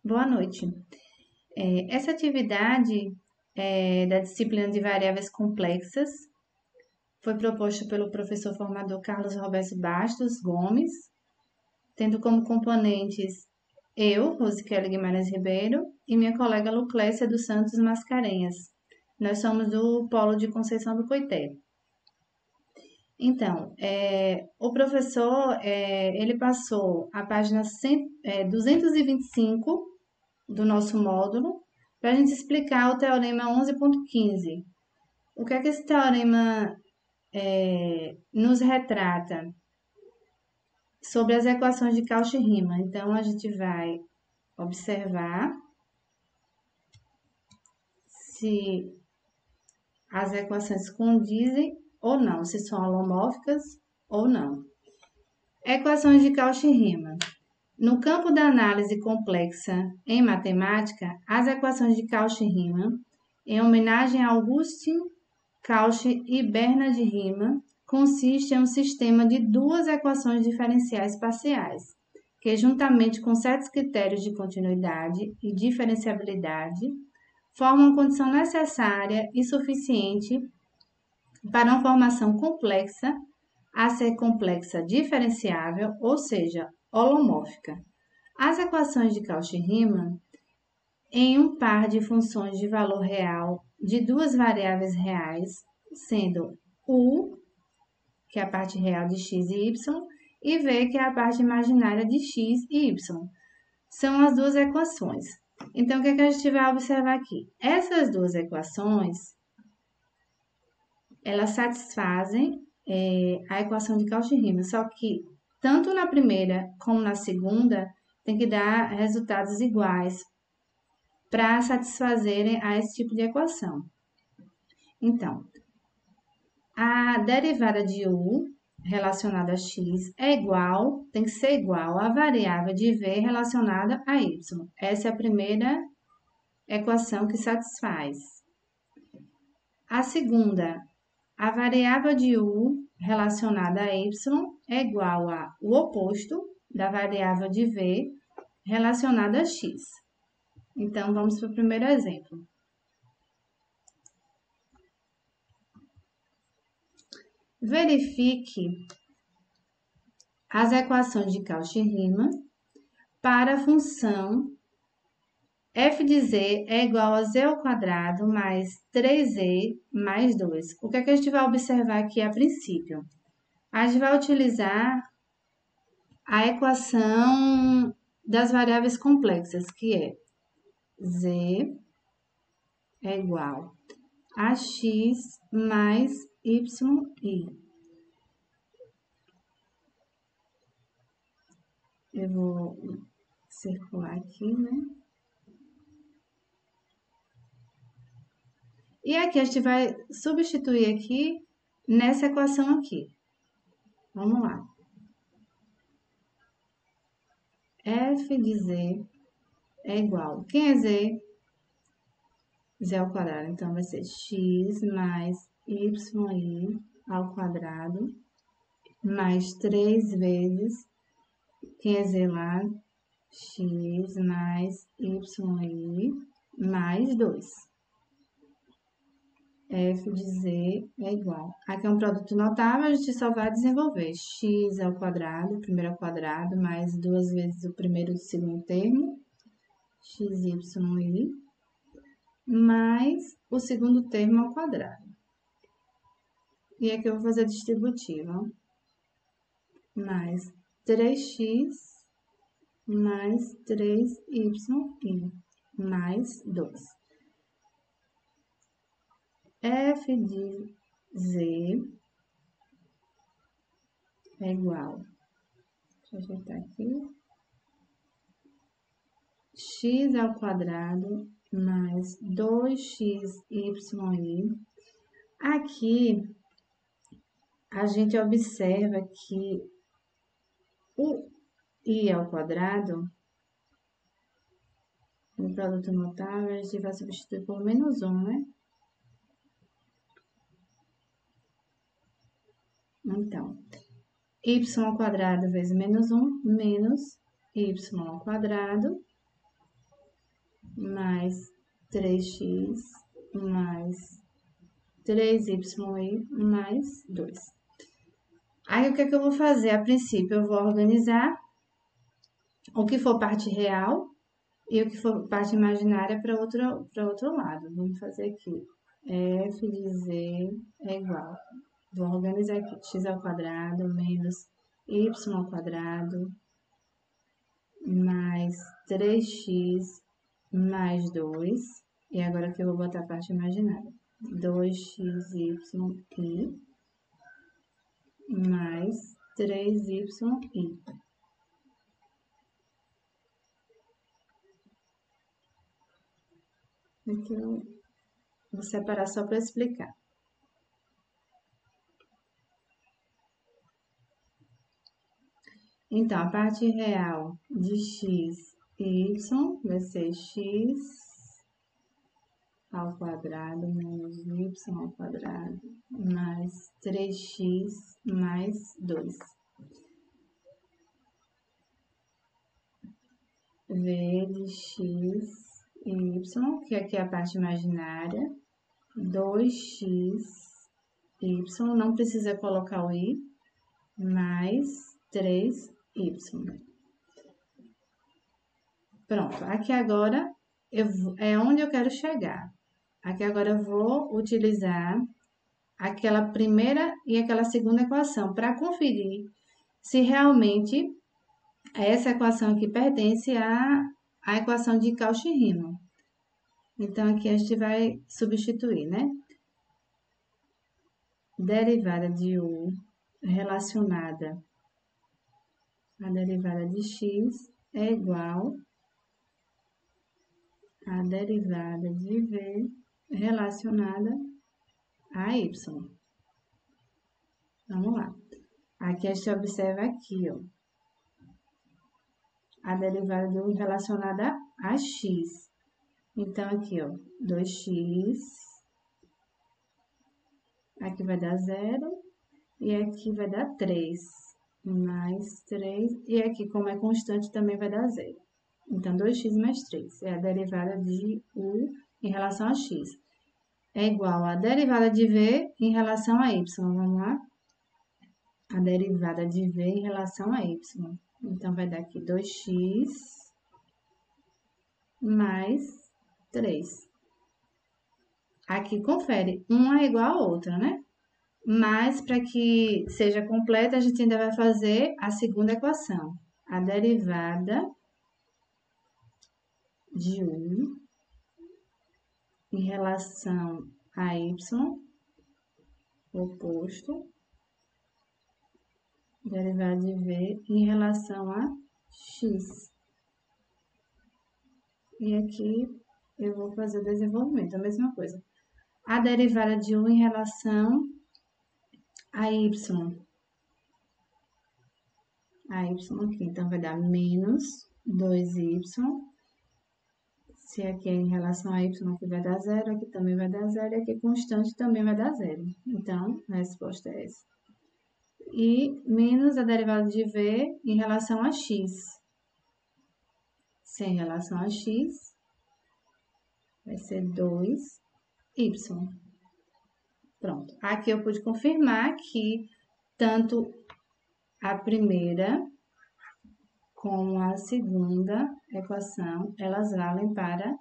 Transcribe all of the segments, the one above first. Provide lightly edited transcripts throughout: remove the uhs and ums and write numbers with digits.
Boa noite. Essa atividade da disciplina de variáveis complexas foi proposta pelo professor formador Carlos Roberto Bastos Gomes, tendo como componentes eu, Rosiquela Guimarães Ribeiro, e minha colega Luclécia dos Santos Mascarenhas. Nós somos do Polo de Conceição do Coité. Então, o professor ele passou a página 225 do nosso módulo para a gente explicar o teorema 11.15. O que é que esse teorema nos retrata sobre as equações de Cauchy-Riemann? Então, a gente vai observar se as equações condizem ou não, se são holomórficas ou não. Equações de Cauchy-Riemann. No campo da análise complexa em matemática, as equações de Cauchy-Riemann, em homenagem a Augustin Cauchy e Bernhard Riemann, consiste em um sistema de duas equações diferenciais parciais, que, juntamente com certos critérios de continuidade e diferenciabilidade, formam condição necessária e suficiente para uma formação complexa, a ser complexa diferenciável, ou seja, holomórfica. As equações de Cauchy-Riemann em um par de funções de valor real de duas variáveis reais, sendo u, que é a parte real de x e y, e v, que é a parte imaginária de x e y. São as duas equações. Então, o que a gente vai observar aqui? Essas duas equações, elas satisfazem a equação de Cauchy-Riemann, só que tanto na primeira como na segunda tem que dar resultados iguais para satisfazerem a esse tipo de equação. Então, a derivada de u relacionada a x tem que ser igual à variável de v relacionada a y. Essa é a primeira equação que satisfaz. A segunda, a variável de u relacionada a y é igual ao oposto da variável de v relacionada a x. Então, vamos para o primeiro exemplo. Verifique as equações de Cauchy-Riemann para a função f de z é igual a z ao quadrado mais 3z mais 2. O que é que a gente vai observar aqui a princípio? A gente vai utilizar a equação das variáveis complexas, que é z é igual a x mais yi. Eu vou circular aqui, né? E aqui a gente vai substituir aqui nessa equação aqui. Vamos lá. F de z é igual. Quem é z? Z ao quadrado. Então, vai ser x mais yi ao quadrado mais 3 vezes, quem é z lá? X mais yi mais 2. F de z é igual. Aqui é um produto notável, a gente só vai desenvolver x ao quadrado, o primeiro ao quadrado, mais 2 vezes o primeiro e o segundo termo, xyi, mais o segundo termo ao quadrado. E aqui eu vou fazer a distributiva, mais 3x mais 3yi, mais 2. F de z é igual, deixa eu ajeitar aqui, x ao quadrado mais 2xyi. Aqui, a gente observa que o i ao quadrado, no produto notável, a gente vai substituir por menos 1, né? Então, y ao quadrado vezes menos 1, menos y ao quadrado, mais 3x mais 3y mais 2. Aí, o que é que eu vou fazer? A princípio, eu vou organizar o que for parte real e o que for parte imaginária para outro lado. Vamos fazer aqui. F de z é igual. Vou organizar aqui. X ao quadrado menos y ao quadrado mais 3x mais 2. E agora aqui eu vou botar a parte imaginária. 2xy mais 3y. Aqui eu vou separar só para explicar. Então, a parte real de x e y vai ser x ao quadrado menos y ao quadrado mais 3x mais 2. V de x e y, que aqui é a parte imaginária, 2x, y, não precisa colocar o i, mais 3y. Pronto, aqui agora é onde eu quero chegar. Aqui agora eu vou utilizar aquela primeira e aquela segunda equação para conferir se realmente essa equação aqui pertence à equação de Cauchy-Riemann. Então, aqui a gente vai substituir, né? Derivada de u relacionada à derivada de x é igual à derivada de v relacionada a y. Vamos lá. Aqui a gente observa aqui, ó, a derivada de u relacionada a x. Então, aqui, ó, 2x, aqui vai dar 0, e aqui vai dar 3, mais 3, e aqui, como é constante, também vai dar 0. Então, 2x mais 3 é a derivada de u em relação a x. É igual a derivada de v em relação a y. Vamos lá? A derivada de v em relação a y. Então, vai dar aqui 2x mais 3. Aqui, confere, uma é igual a outra, né? Mas, para que seja completa, a gente ainda vai fazer a segunda equação. A derivada de u em relação a y, oposto, derivada de v em relação a x. E aqui eu vou fazer o desenvolvimento, a mesma coisa. A derivada de u em relação a y. A y aqui, então vai dar menos 2y. Se aqui é em relação a y, aqui vai dar 0, aqui também vai dar 0, e aqui constante também vai dar 0. Então, a resposta é essa. E menos a derivada de v em relação a x. Se em relação a x, vai ser 2y. Pronto. Aqui eu pude confirmar que tanto a primeira como a segunda equação, elas valem para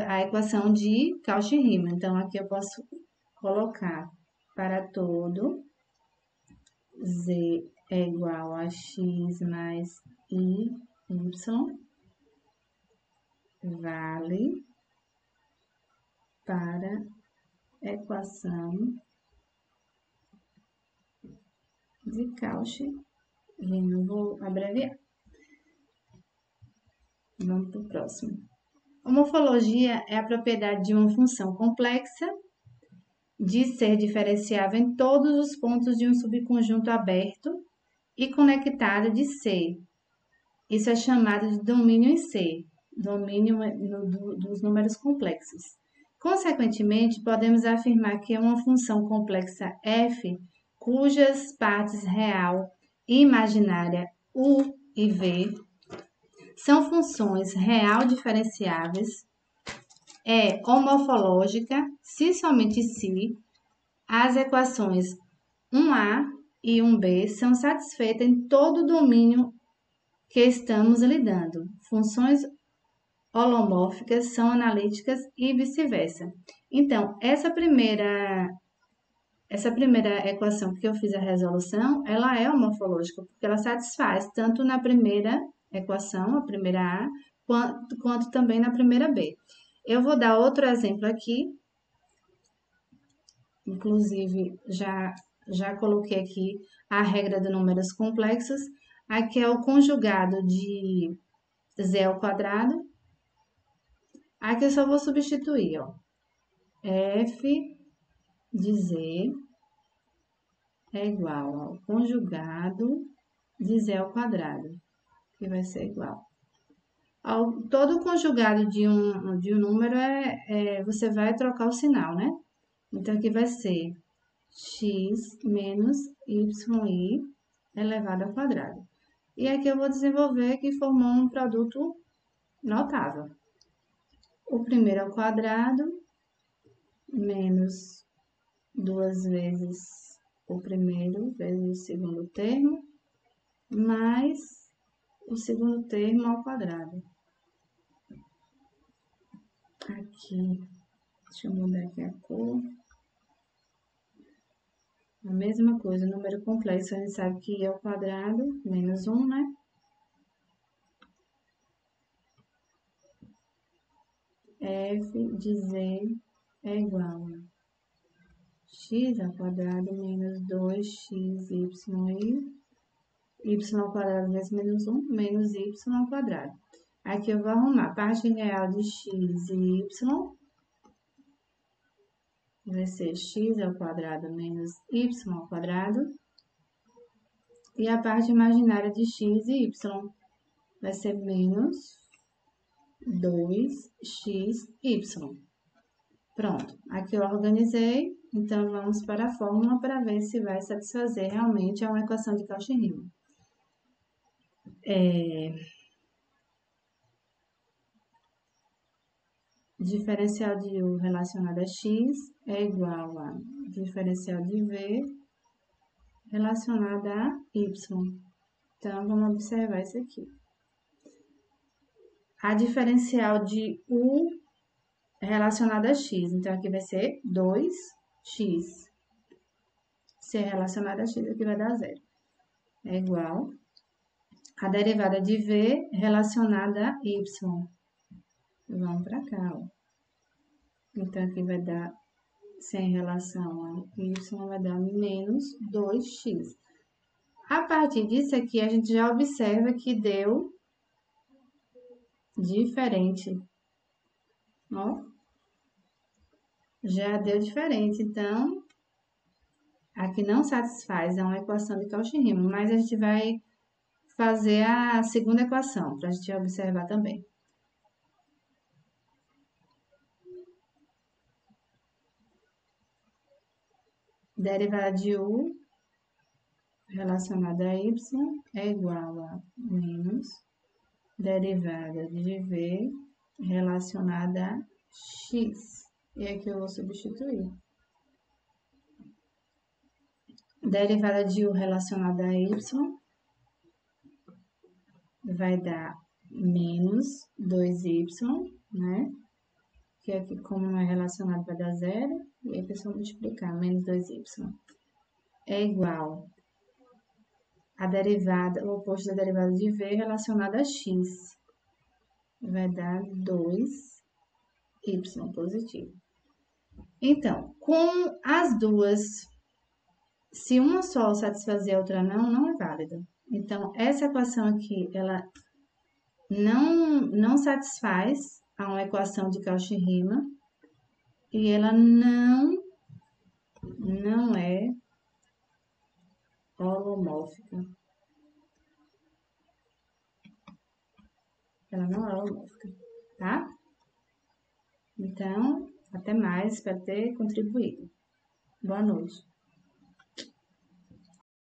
a equação de Cauchy-Riemann. Então, aqui eu posso colocar para todo z é igual a x mais y vale para equação de Cauchy-Riemann. Vou abreviar. Vamos para o próximo. Homofologia é a propriedade de uma função complexa de ser diferenciável em todos os pontos de um subconjunto aberto e conectado de C. Isso é chamado de domínio em C, domínio dos números complexos. Consequentemente, podemos afirmar que é uma função complexa f, cujas partes real e imaginária u e v são funções real diferenciáveis, é homomorfológica, se somente se as equações 1A e 1B são satisfeitas em todo o domínio que estamos lidando. Funções holomórficas são analíticas e vice-versa. Então, essa primeira equação que eu fiz a resolução, ela é homomorfológica, porque ela satisfaz tanto na primeira equação, a primeira A, quanto também na primeira B. Eu vou dar outro exemplo aqui, inclusive já coloquei aqui a regra de números complexos. Aqui é o conjugado de z ao quadrado. Aqui eu só vou substituir, ó, f de z é igual ao conjugado de z ao quadrado, que vai ser igual. Todo conjugado de um número você vai trocar o sinal, né? Então, aqui vai ser x menos yi elevado ao quadrado. E aqui eu vou desenvolver que formou um produto notável. O primeiro ao quadrado menos 2 vezes o primeiro vezes o segundo termo, mais o segundo termo ao quadrado. Aqui, deixa eu mudar aqui a cor. A mesma coisa, número complexo, a gente sabe que i ao quadrado menos 1, né? F de z é igual a x ao quadrado menos 2xy, y ao quadrado vezes menos 1, menos y ao quadrado. Aqui eu vou arrumar a parte real de x e y, vai ser x ao quadrado menos y ao quadrado, e a parte imaginária de x e y vai ser menos 2xy. Pronto, aqui eu organizei, então vamos para a fórmula para ver se vai satisfazer realmente a uma equação de Cauchy-Riemann. Diferencial de U relacionado a x é igual a diferencial de V relacionado a y. Então, vamos observar isso aqui. A diferencial de U relacionada a x. Então, aqui vai ser 2x. Se é relacionada a x, aqui vai dar 0. É igual a derivada de v relacionada a y. Vamos para cá, ó. Então, aqui vai dar, sem relação a y, vai dar menos 2x. A partir disso aqui, a gente já observa que deu diferente. Ó. Já deu diferente, então, aqui não satisfaz, é uma equação de Cauchy-Riemann, mas a gente vai fazer a segunda equação, para a gente observar também. Derivada de U relacionada a Y é igual a menos derivada de V relacionada a X. E aqui eu vou substituir. Derivada de U relacionada a Y vai dar menos 2y, né? Que aqui, como não é relacionado, vai dar 0. E aqui é só multiplicar, menos 2y. É igual a derivada, o oposto da derivada de v relacionada a x. Vai dar 2y positivo. Então, com as duas, se uma só satisfazer a outra não é válida. Então, essa equação aqui, ela não satisfaz a uma equação de Cauchy-Riemann e ela não é holomórfica. Ela não é holomórfica, tá? Então, até mais, espero ter contribuído. Boa noite.